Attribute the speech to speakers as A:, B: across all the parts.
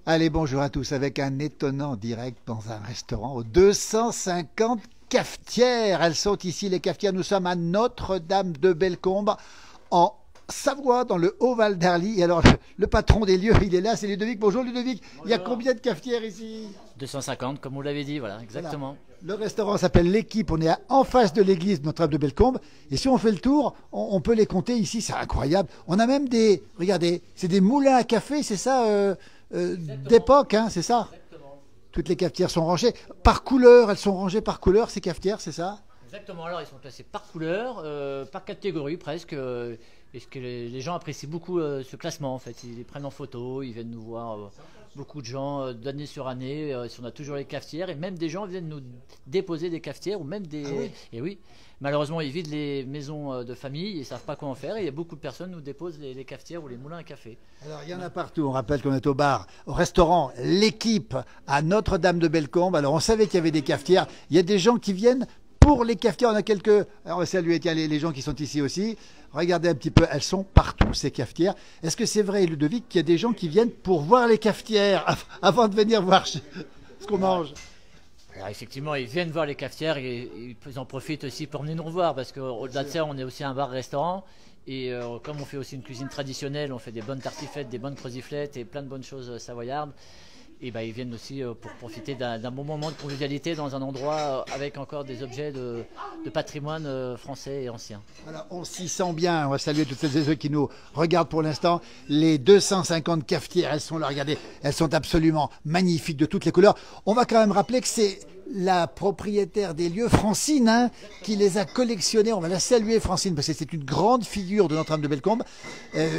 A: Allez, bonjour à tous, avec un étonnant direct dans un restaurant aux 250 cafetières. Elles sont ici, les cafetières. Nous sommes à Notre-Dame-de-Bellecombe, en Savoie, dans le Haut-Val d'Arly. Et alors, le patron des lieux, il est là, c'est Ludovic. Bonjour Ludovic. Bonjour. Il y a combien de cafetières ici?
B: 250, comme vous l'avez dit, voilà, exactement.
A: Voilà. Le restaurant s'appelle L'Équipe. On est en face de l'église de Notre-Dame-de-Bellecombe. Et si on fait le tour, on peut les compter ici. C'est incroyable. On a même des, regardez, c'est des moulins à café, c'est ça d'époque, hein, c'est ça?
B: Exactement.
A: Toutes les cafetières sont rangées par couleur. Elles sont rangées par couleur, ces cafetières, c'est ça?
B: Exactement, alors ils sont classés par couleur, par catégorie presque. Et ce que les gens apprécient beaucoup ce classement en fait. Ils les prennent en photo, ils viennent nous voir. Beaucoup de gens d'année sur année, si on a toujours les cafetières, et même des gens viennent nous déposer des cafetières ou même des.
A: Ah oui.
B: Et oui, malheureusement ils vident les maisons de famille, ils ne savent pas quoi en faire, et il y a beaucoup de personnes qui nous déposent les cafetières ou les moulins à café.
A: Alors, il y en a partout. On rappelle qu'on est au bar, au restaurant L'Équipe à Notre-Dame-de-Bellecombe. Alors, on savait qu'il y avait des cafetières. Il y a des gens qui viennent pour les cafetières. On a quelques. Alors, on va saluer tiens, les gens qui sont ici aussi. Regardez un petit peu. Elles sont partout, ces cafetières. Est-ce que c'est vrai, Ludovic, qu'il y a des gens qui viennent pour voir les cafetières avant de venir voir ce qu'on mange?
B: Alors effectivement, ils viennent voir les cafetières et ils en profitent aussi pour venir nous revoir parce qu'au-delà de ça, on est aussi un bar-restaurant. Et comme on fait aussi une cuisine traditionnelle, on fait des bonnes tartiflettes, des bonnes croziflettes et plein de bonnes choses savoyardes. Et ben, ils viennent aussi pour profiter d'un bon moment de convivialité dans un endroit avec encore des objets de patrimoine français et ancien.
A: Voilà, on s'y sent bien. On va saluer toutes celles et ceux qui nous regardent pour l'instant. Les 250 cafetières, elles sont là, regardez, elles sont absolument magnifiques de toutes les couleurs. On va quand même rappeler que c'est la propriétaire des lieux, Francine, hein, qui les a collectionnés. On va la saluer, Francine, parce que c'est une grande figure de Notre-Dame-de-Bellecombe.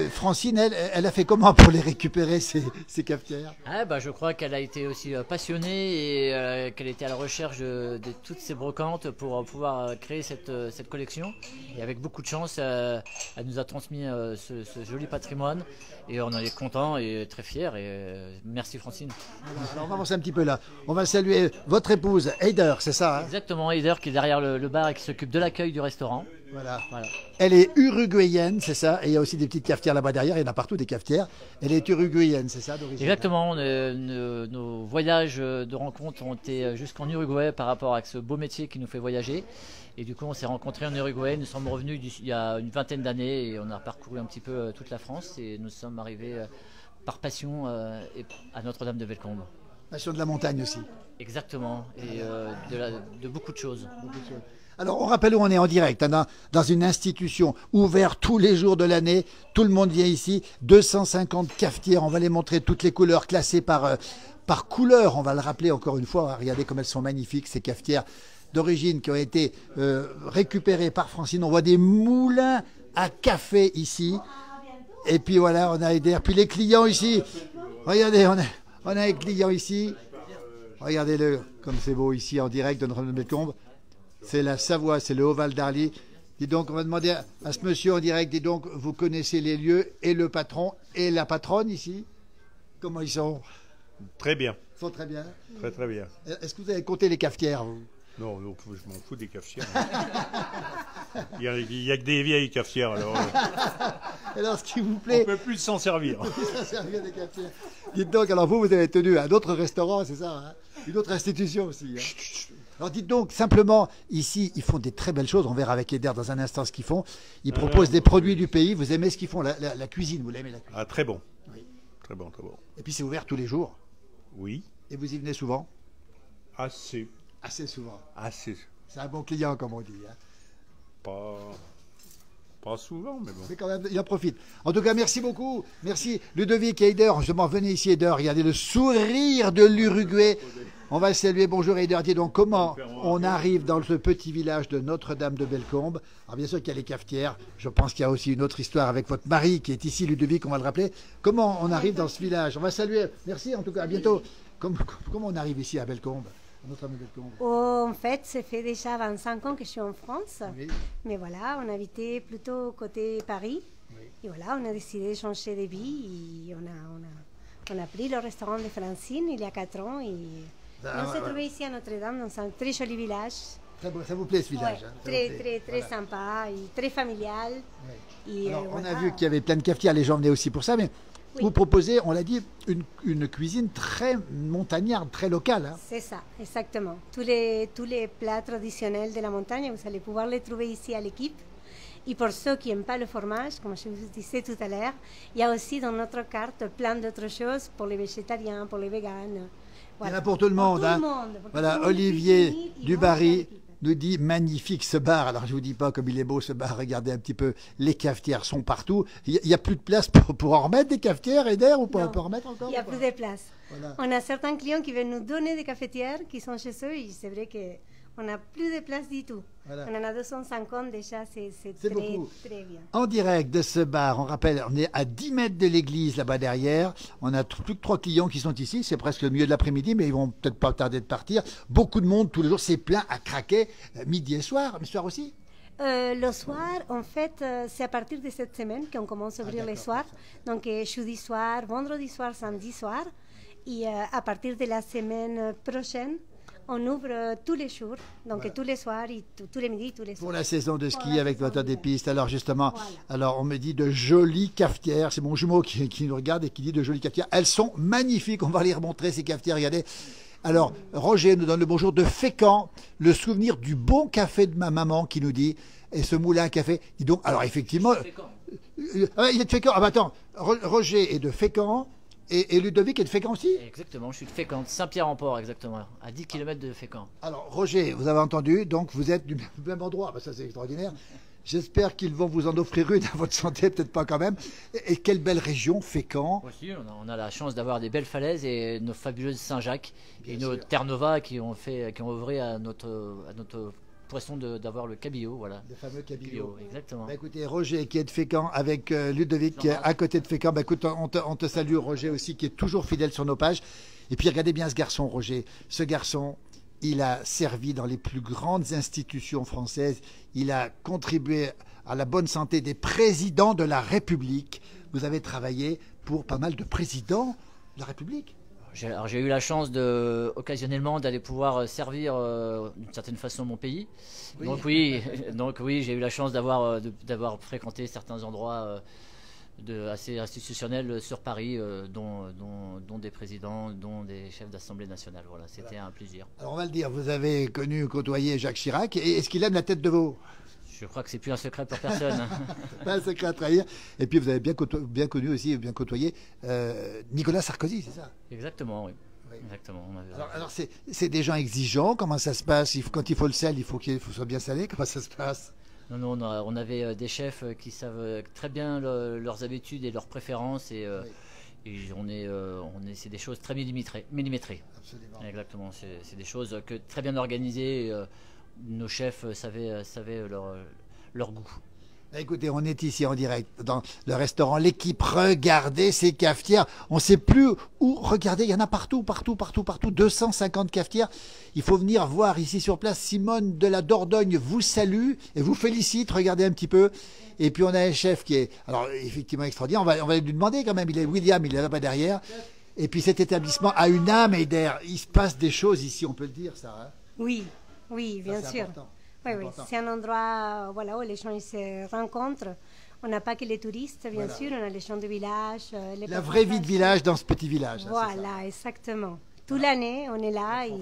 A: Francine, elle a fait comment pour les récupérer, ces cafetières?
B: Ah, bah, je crois qu'elle a été aussi passionnée et qu'elle était à la recherche de toutes ces brocantes pour pouvoir créer cette collection. Et avec beaucoup de chance, elle nous a transmis ce joli patrimoine et on en est content et très fiers. Merci Francine.
A: Voilà, alors on va avancer un petit peu là. On va saluer votre épouse, Heider, c'est ça, hein?
B: Exactement, Heider qui est derrière le bar et qui s'occupe de l'accueil du restaurant.
A: Voilà.
B: Voilà.
A: Elle est uruguayenne, c'est ça? Et il y a aussi des petites cafetières là-bas derrière, il y en a partout des cafetières. Elle est uruguayenne, c'est ça d'origine?
B: Exactement, nos voyages de rencontres ont été jusqu'en Uruguay par rapport à ce beau métier qui nous fait voyager. Et du coup, on s'est rencontrés en Uruguay, nous sommes revenus il y a une vingtaine d'années et on a parcouru un petit peu toute la France et nous sommes arrivés par passion à Notre-Dame-de-Bellecombe.
A: Passion de la montagne aussi.
B: Exactement, et de beaucoup de choses.
A: Alors, on rappelle où on est en direct, hein, dans une institution ouverte tous les jours de l'année. Tout le monde vient ici. 250 cafetières, on va les montrer toutes les couleurs classées par couleur. On va le rappeler encore une fois. Regardez comme elles sont magnifiques, ces cafetières d'origine qui ont été récupérées par Francine. On voit des moulins à café ici. Et puis voilà, on a Heider. Puis les clients ici. Regardez, on a les clients ici. Regardez-le, comme c'est beau ici en direct de Notre-Dame-de-Bellecombe. C'est la Savoie, c'est le Haut-Val d'Arly. Dis donc, on va demander à ce monsieur en direct, dis donc, vous connaissez les lieux et le patron et la patronne ici? Comment ils sont?
C: Très bien.
A: Ils sont très bien.
C: Très très bien.
A: Est-ce que vous avez compté les cafetières, vous?
C: Non, non, je m'en fous des cafetières. Il y a que des vieilles cafetières, alors
A: Alors, ce qui vous
C: on
A: plaît,
C: ne peut plus s'en servir.
A: ça servir des cafetières. Dites donc, alors vous avez tenu un autre restaurant, c'est ça, hein? Une autre institution aussi, hein? Alors dites donc, simplement, ici, ils font des très belles choses. On verra avec Heider dans un instant ce qu'ils font. Ils proposent des produits du pays. Vous aimez ce qu'ils font, la cuisine, vous l'aimez la cuisine?
C: Ah, très bon.
A: Oui.
C: Très bon, très bon.
A: Et puis c'est ouvert tous les jours.
C: Oui,
A: Et vous y venez souvent?
C: assez.
A: Assez souvent.
C: Assez.
A: C'est un bon client, comme on dit, hein?
C: Pas souvent, mais bon.
A: Mais quand même, il en profite. En tout cas, merci beaucoup. Merci Ludovic et Heider. Justement, venez ici, Heider. Regardez le sourire de l'Uruguay. On va le saluer. Bonjour Heider. Dis donc, comment on arrive dans ce petit village de Notre-Dame-de-Bellecombe? Alors bien sûr qu'il y a les cafetières. Je pense qu'il y a aussi une autre histoire avec votre mari qui est ici, Ludovic, on va le rappeler. Comment on arrive dans ce village? On va saluer. Merci en tout cas. À bientôt. Comment on arrive ici à Bellecombe? À Notre-Dame-de-Bellecombe?
D: Oh, en fait, ça fait déjà 25 ans que je suis en France.
A: Oui.
D: Mais voilà, on habitait plutôt côté Paris.
A: Oui.
D: Et voilà, on a décidé de changer de vie. Et on a pris le restaurant de Francine il y a 4 ans. Et on s'est trouvé ici à Notre-Dame, dans un très joli village.
A: Ça vous plaît ce village,
D: Ouais,
A: hein?
D: très sympa et très familial.
A: Oui.
D: Et
A: Alors, on
D: voilà.
A: a vu qu'il y avait plein de cafetières. Les gens venaient aussi pour ça. Mais
D: Oui.
A: Vous proposez, on l'a dit, une cuisine très montagnarde, très locale. Hein.
D: C'est ça, exactement. Tous les plats traditionnels de la montagne, vous allez pouvoir les trouver ici à l'équipe. Et pour ceux qui n'aiment pas le fromage, comme je vous disais tout à l'heure, il y a aussi dans notre carte plein d'autres choses pour les végétariens, pour les véganes.
A: Il y en a pour tout le monde.
D: Pour tout
A: hein.
D: le monde.
A: Voilà,
D: Tout le monde
A: Olivier
D: peut venir, ils
A: Dubarry
D: mangent à l'équipe.
A: nous dit magnifique ce bar. Alors je vous dis pas comme il est beau ce bar. Regardez un petit peu, les cafetières sont partout. Il y a plus de place pour en remettre des cafetières et d'air ou pas?
D: Non,
A: On peut en remettre encore?
D: Il n'y a
A: ou
D: plus
A: pas?
D: de place.
A: Voilà.
D: On a certains clients qui viennent nous donner des cafetières qui sont chez eux et c'est vrai qu'on n'a plus de place du tout.
A: Voilà.
D: On en a 250 déjà, c'est
A: C'est
D: très,
A: beaucoup.
D: très bien.
A: En direct de ce bar, on rappelle, on est à 10 mètres de l'église là-bas derrière. On a plus que 3 clients qui sont ici. C'est presque le milieu de l'après-midi, mais ils vont peut-être pas tarder de partir. Beaucoup de monde tous les jours. C'est plein à craquer midi et soir. Mais soir aussi?
D: Le soir, en fait, c'est à partir de cette semaine qu'on commence à ouvrir les soirs. Donc, jeudi soir, vendredi soir, samedi soir. Et à partir de la semaine prochaine, on ouvre tous les jours, donc
A: Voilà.
D: tous les soirs, et tous les midis, tous les soirs.
A: Pour la saison de ski
D: Pour la
A: avec
D: saison
A: votre des
D: d'hiver.
A: pistes. Alors justement,
D: Voilà.
A: alors on me dit de jolies cafetières. C'est mon jumeau qui nous regarde et qui dit de jolies cafetières. Elles sont magnifiques. On va les remontrer ces cafetières. Regardez. Alors Roger nous donne le bonjour de Fécamp, le souvenir du bon café de ma maman qui nous dit. Et ce moulin à café. Dis donc. Alors effectivement, il est de Fécamp. Ah bah attends, Roger est de Fécamp et Ludovic est de Fécamp aussi.
B: Exactement, je suis de Fécamp, Saint-Pierre-en-Port exactement, à 10 km de Fécamp.
A: Alors, Roger, vous avez entendu, donc vous êtes du même endroit. Ben, ça, c'est extraordinaire. J'espère qu'ils vont vous en offrir une à votre santé, peut-être pas quand même. Et quelle belle région, Fécamp.
B: Aussi, on a la chance d'avoir des belles falaises et nos fabuleuses Saint-Jacques et
A: Bien
B: nos
A: sûr.
B: Terre Nova qui ont œuvré à notre poisson d'avoir le cabillaud, voilà.
A: Le fameux cabillaud.
B: Exactement.
A: Bah, écoutez, Roger qui est de Fécamp avec Ludovic
B: Jean-Marc.
A: à côté de Fécamp. Bah, écoute, on te salue, Roger aussi, qui est toujours fidèle sur nos pages. Et puis regardez bien ce garçon, Roger. Ce garçon, il a servi dans les plus grandes institutions françaises. Il a contribué à la bonne santé des présidents de la République. Vous avez travaillé pour pas mal de présidents de la République.
B: J'ai eu la chance occasionnellement d'aller pouvoir servir d'une certaine façon mon pays.
A: Oui.
B: Donc oui, j'ai eu la chance d'avoir fréquenté certains endroits assez institutionnels sur Paris, dont des présidents, dont des chefs d'Assemblée nationale. Voilà, c'était un plaisir.
A: Alors on va le dire, vous avez côtoyé Jacques Chirac. Et est-ce qu'il aime la tête de veau?
B: Je crois que c'est plus un secret pour personne.
A: Pas un secret à trahir. Et puis vous avez bien connu aussi, bien côtoyé Nicolas Sarkozy, c'est ça?
B: Exactement, oui.
A: Oui.
B: Exactement.
A: Alors c'est des gens exigeants. Comment ça se passe? Quand il faut le sel, il faut qu'il soit bien salé. Comment ça se passe?
B: Non, on avait des chefs qui savent très bien leurs habitudes et leurs préférences et c'est des choses très millimétrées.
A: Absolument.
B: Exactement, c'est des choses très bien organisées. Nos chefs savaient leur goût.
A: Écoutez, on est ici en direct dans le restaurant L'Équipe. Regardez ces cafetières. On ne sait plus où. Regardez, il y en a partout. 250 cafetières. Il faut venir voir ici sur place. Simone de la Dordogne vous salue et vous félicite. Regardez un petit peu. Et puis on a un chef qui est, alors effectivement extraordinaire. On va lui demander quand même. Il est William, il est là-bas derrière. Et puis cet établissement a une âme et d'air. Il se passe des choses ici, on peut le dire, ça. Hein?
D: Oui, bien
A: Ça, c'est
D: sûr.
A: important.
D: Oui,
A: Important.
D: c'est un endroit voilà, où les gens ils se rencontrent. On n'a pas que les touristes, bien
A: Voilà.
D: sûr, on a les gens du village. Les
A: La vraie vie de village dans ce petit village. hein, c'est ça.
D: Voilà, exactement. Toute l'année, on est là et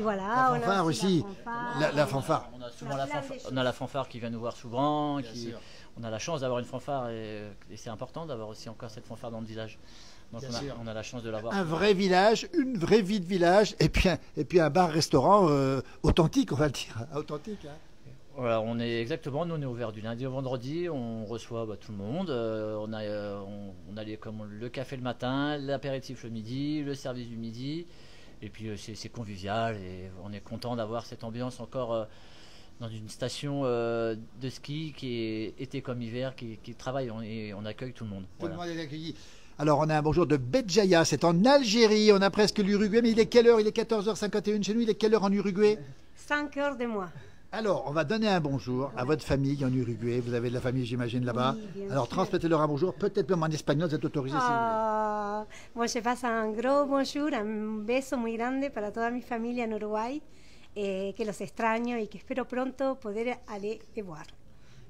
D: voilà.
A: La
D: on a
A: fanfare aussi.
D: fanfare.
A: La fanfare.
B: On a souvent
D: On a plein de choses.
B: on a la fanfare qui vient nous voir souvent.
A: Bien sûr.
B: On a la chance d'avoir une fanfare et c'est important d'avoir aussi encore cette fanfare dans le village. Donc
A: Bien sûr.
B: on a la chance de l'avoir.
A: Un vrai village, une vraie vie de village, et puis un bar-restaurant authentique, on va le dire. Authentique, hein.
B: Voilà, nous on est ouvert du lundi au vendredi, on reçoit tout le monde. On a comme le café le matin, l'apéritif le midi, le service du midi. Et puis c'est convivial et on est content d'avoir cette ambiance encore dans une station de ski qui est été comme hiver, qui travaille et on accueille tout le monde.
A: Tout le
B: Voilà.
A: monde est accueilli. Alors, on a un bonjour de Béjaïa, c'est en Algérie, on a presque l'Uruguay, mais il est quelle heure? Il est 14h51 chez nous, il est quelle heure en Uruguay?
D: 5 heures de mois.
A: Alors, on va donner un bonjour à votre famille en Uruguay. Vous avez de la famille, j'imagine, là-bas.
D: Oui, bien
A: Alors,
D: sûr.
A: transmettez-leur un bonjour, peut-être même en espagnol, vous êtes autorisé si vous voulez.
D: Moi, je passe un gros bonjour, un beso muy grande para toda mi familia en Uruguay, que los extraño y que espero pronto poder aller les voir.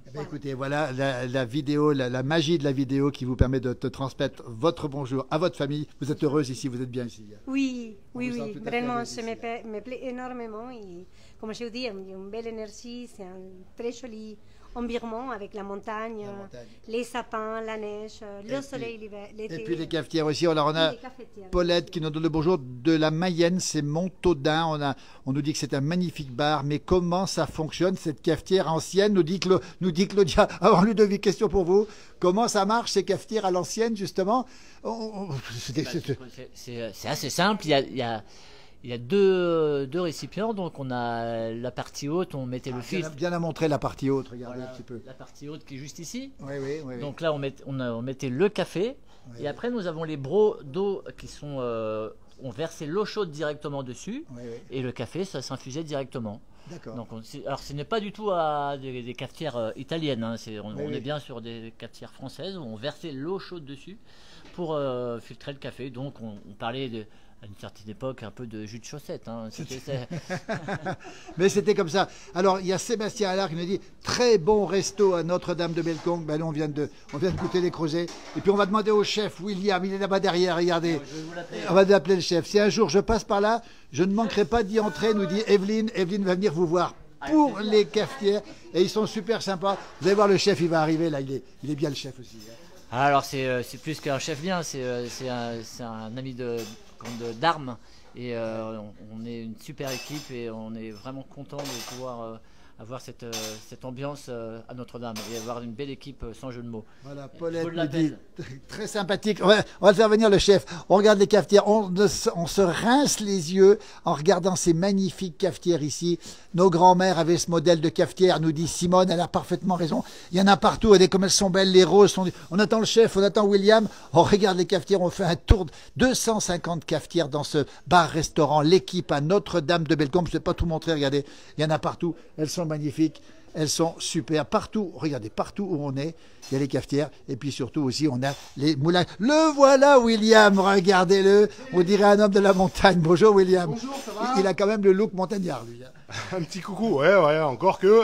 A: Eh ben, écoutez, voilà la vidéo, la magie de la vidéo qui vous permet de te transmettre votre bonjour à votre famille. Vous êtes heureuse ici, vous êtes bien ici.
D: Oui, oui,
A: On vous sent
D: oui,
A: tout à fait à
D: vraiment,
A: l'aise
D: ça
A: ici,
D: me plaît énormément. Et comme je vous dis, il y a une belle énergie, c'est un très joli environnement avec la montagne,
A: montagne.
D: les sapins, la neige,
A: Et
D: le
A: puis-
D: soleil l'été.
A: Et puis les cafetières aussi. Alors on a
D: les cafetières.
A: Paulette qui nous donne le bonjour de la Mayenne, c'est Montaudin. On nous dit que c'est un magnifique bar, mais comment ça fonctionne cette cafetière ancienne? Nous dit Claudia. Alors Ludovic, question pour vous. Comment ça marche ces cafetières à l'ancienne justement?
B: C'est assez simple. Il y a deux récipients. Donc on a la partie haute, on mettait le filtre.
A: Bien à montrer la partie haute. Regardez
B: Voilà,
A: un petit peu.
B: la partie haute qui est juste ici.
A: Oui, oui, oui. oui.
B: Donc là, on mettait le café.
A: Oui.
B: Et après, nous avons les brocs d'eau qui sont. On versait l'eau chaude directement dessus.
A: Oui, oui.
B: Et le café, ça s'infusait directement.
A: D'accord.
B: Donc alors, ce n'est pas du tout des cafetières italiennes. Hein. On
A: oui.
B: est bien sur des cafetières françaises où on versait l'eau chaude dessus pour filtrer le café. Donc, on parlait à une certaine époque un peu de jus de chaussette. Hein.
A: Mais c'était comme ça. Alors, il y a Sébastien Allard qui nous dit très bon resto à Notre-Dame de Bellecombe. Ben, là, on vient de goûter les creusets. Et puis, on va demander au chef William. Il est là-bas derrière. Regardez.
B: Je vais vous l'appeler.
A: On va appeler le chef. Si un jour je passe par là, je ne manquerai pas d'y entrer, nous dit Evelyne. Evelyne va venir vous voir pour les cafetières. Et ils sont super sympas. Vous allez voir le chef, il va arriver là. Il est bien le chef aussi. Hein.
B: Alors, c'est plus qu'un chef bien. C'est un ami d'armes. Et on est une super équipe et on est vraiment content de pouvoir avoir cette ambiance à Notre-Dame et avoir une belle équipe sans jeu de mots.
A: Voilà, Paulette
B: Faut de
A: nous
B: la
A: dit
B: peine.
A: très sympathique. On va faire venir le chef. On regarde les cafetières. On se rince les yeux en regardant ces magnifiques cafetières ici. Nos grands-mères avaient ce modèle de cafetière, nous dit Simone. Elle a parfaitement raison. Il y en a partout. Regardez comme elles sont belles. Les roses sont. On attend le chef, on attend William. On regarde les cafetières. On fait un tour de 250 cafetières dans ce bar-restaurant. L'équipe à Notre-Dame de Bellecombe. Je ne vais pas tout montrer. Regardez. Il y en a partout. Elles sont magnifiques. Elles sont super. Partout, regardez, partout où on est, il y a les cafetières. Et puis surtout aussi, on a les moulins. Le voilà, William, regardez-le. On dirait un homme de la montagne. Bonjour, William.
C: Bonjour, ça va?
A: Il a quand même le look montagnard, lui.
C: Un petit coucou, ouais, encore que.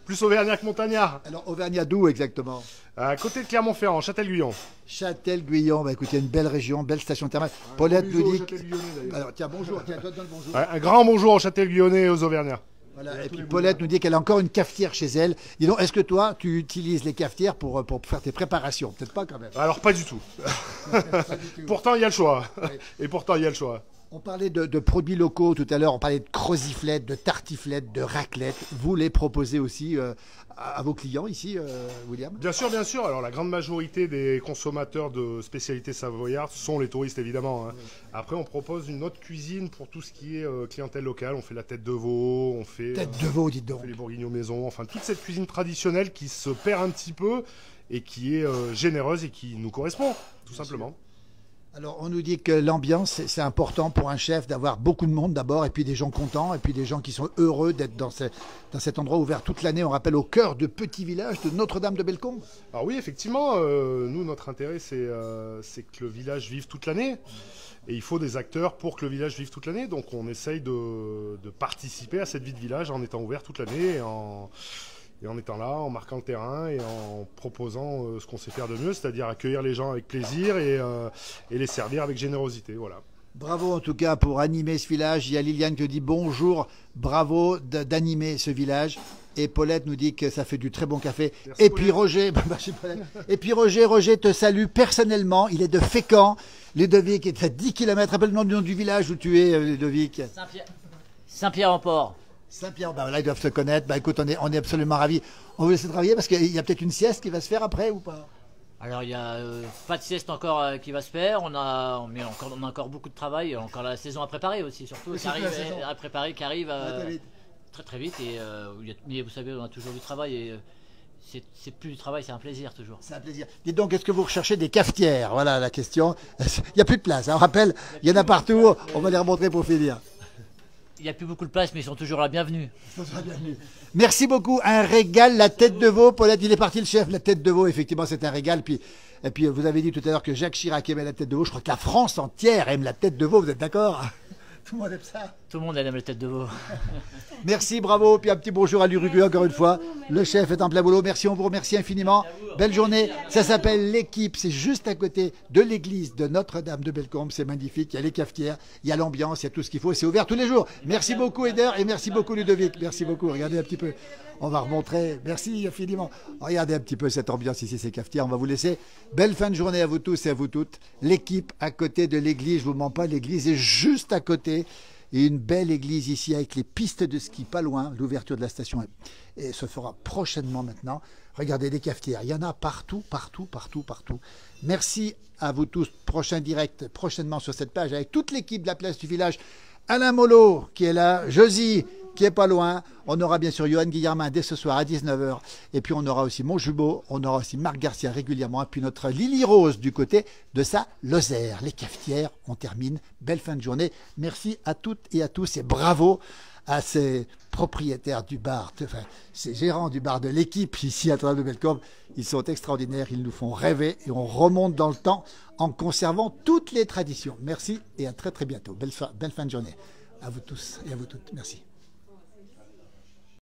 C: Plus auvergnat que montagnard.
A: Alors, Auvergnat d'où exactement?
C: À côté de Clermont-Ferrand, Châtel-Guyon.
A: Châtel-Guyon. Bah, écoutez, une belle région, belle station thermale. Paulette nous dit.
C: Châtel-Guyonnais, d'ailleurs.
A: Alors, tiens, bonjour. Tiens, toi, donne le bonjour.
C: Ouais, un grand bonjour aux Châtel-Guyonnais et aux Auvergnats.
A: Voilà. Et puis Paulette nous dit qu'elle a encore une cafetière chez elle. Dis donc, est-ce que toi, tu utilises les cafetières pour faire tes préparations? Peut-être pas quand même.
C: Alors, pas du tout. Pourtant, il y a le choix. Et pourtant, il y a le choix.
A: On parlait de produits locaux tout à l'heure, on parlait de croziflettes, de tartiflettes, de raclettes. Vous les proposez aussi à vos clients ici, William?
C: Bien sûr, bien sûr. Alors, la grande majorité des consommateurs de spécialités savoyardes sont les touristes, évidemment. Hein. Après, on propose une autre cuisine pour tout ce qui est clientèle locale. On fait la tête de veau, on fait,
A: Tête de veau, dites
C: on
A: donc.
C: fait les bourguignons maison. Enfin, toute cette cuisine traditionnelle qui se perd un petit peu et qui est généreuse et qui nous correspond, tout simplement.
A: Alors, on nous dit que l'ambiance, c'est important pour un chef d'avoir beaucoup de monde d'abord, et puis des gens contents, et puis des gens qui sont heureux d'être dans cet endroit ouvert toute l'année. On rappelle au cœur de petit village de Notre-Dame de Bellecombe.
C: Alors oui, effectivement, nous, notre intérêt, c'est que le village vive toute l'année. Et il faut des acteurs pour que le village vive toute l'année. Donc on essaye de participer à cette vie de village en étant ouvert toute l'année et en étant là, en marquant le terrain et en proposant ce qu'on sait faire de mieux, c'est-à-dire accueillir les gens avec plaisir et les servir avec générosité. Voilà.
A: Bravo en tout cas pour animer ce village. Il y a Liliane qui dit bonjour, bravo d'animer ce village. Et Paulette nous dit que ça fait du très bon café.
C: Merci,
A: et puis Roger, et puis Roger te salue personnellement. Il est de Fécamp. Ludovic est à 10 km. Rappelle le nom du village où tu es, Ludovic.
B: Saint-Pierre-en-Port.
A: Saint-Pierre, bah là ils doivent se connaître. Bah écoute, on est absolument ravis. On veut laisser travailler parce qu'il y a peut-être une sieste qui va se faire après ou pas?
B: Alors, il n'y a pas de sieste encore qui va se faire. On a encore beaucoup de travail. Encore la saison à préparer aussi, surtout. Qui arrive, à préparer, qui arrive très très vite. Mais vous savez, on a toujours du travail. Et c'est plus du travail, c'est un plaisir toujours.
A: C'est un plaisir. Dites donc, est-ce que vous recherchez des cafetières? Voilà la question. Il n'y a plus de place. Hein. On rappelle, il y en a partout. On va les remontrer pour finir.
B: Il n'y a plus beaucoup de place, mais ils sont toujours la bienvenue.
A: Merci beaucoup. Un régal, la tête de veau. Paulette, il est parti le chef. La tête de veau, effectivement, c'est un régal. Et puis, vous avez dit tout à l'heure que Jacques Chirac aimait la tête de veau. Je crois que la France entière aime la tête de veau. Vous êtes d'accord? Tout le monde aime ça.
B: Tout le monde aime les têtes de veau.
A: Merci, bravo. Puis un petit bonjour à l'Uruguay encore une fois. Le chef est en plein boulot. Merci, on vous remercie infiniment. Belle journée. Ça s'appelle l'équipe. C'est juste à côté de l'église de Notre-Dame de Bellecombe. C'est magnifique. Il y a les cafetières, il y a l'ambiance, il y a tout ce qu'il faut. C'est ouvert tous les jours. Merci beaucoup, Eder, et merci beaucoup, Ludovic. Merci beaucoup. Regardez un petit peu. On va remontrer. Merci infiniment. Regardez un petit peu cette ambiance ici, ces cafetières. On va vous laisser. Belle fin de journée à vous tous et à vous toutes. L'équipe à côté de l'église. Je vous mens pas, l'église est juste à côté. Et une belle église ici avec les pistes de ski pas loin. L'ouverture de la station et se fera prochainement maintenant. Regardez les cafetières. Il y en a partout, partout, partout, partout. Merci à vous tous. Prochain direct prochainement sur cette page avec toute l'équipe de la place du village. Alain Mollo qui est là. Josie qui est pas loin. On aura bien sûr Johan Guillermin dès ce soir à 19h. Et puis on aura aussi Montjubaud, on aura aussi Marc Garcia régulièrement. Et puis notre Lily Rose du côté de sa Lozère. Les cafetières, on termine. Belle fin de journée. Merci à toutes et à tous et bravo à ces propriétaires du bar, enfin ces gérants du bar de l'équipe ici à Notre-Dame de Bellecombe. Ils sont extraordinaires, ils nous font rêver et on remonte dans le temps en conservant toutes les traditions. Merci et à très très bientôt. Belle fin de journée à vous tous et à vous toutes. Merci.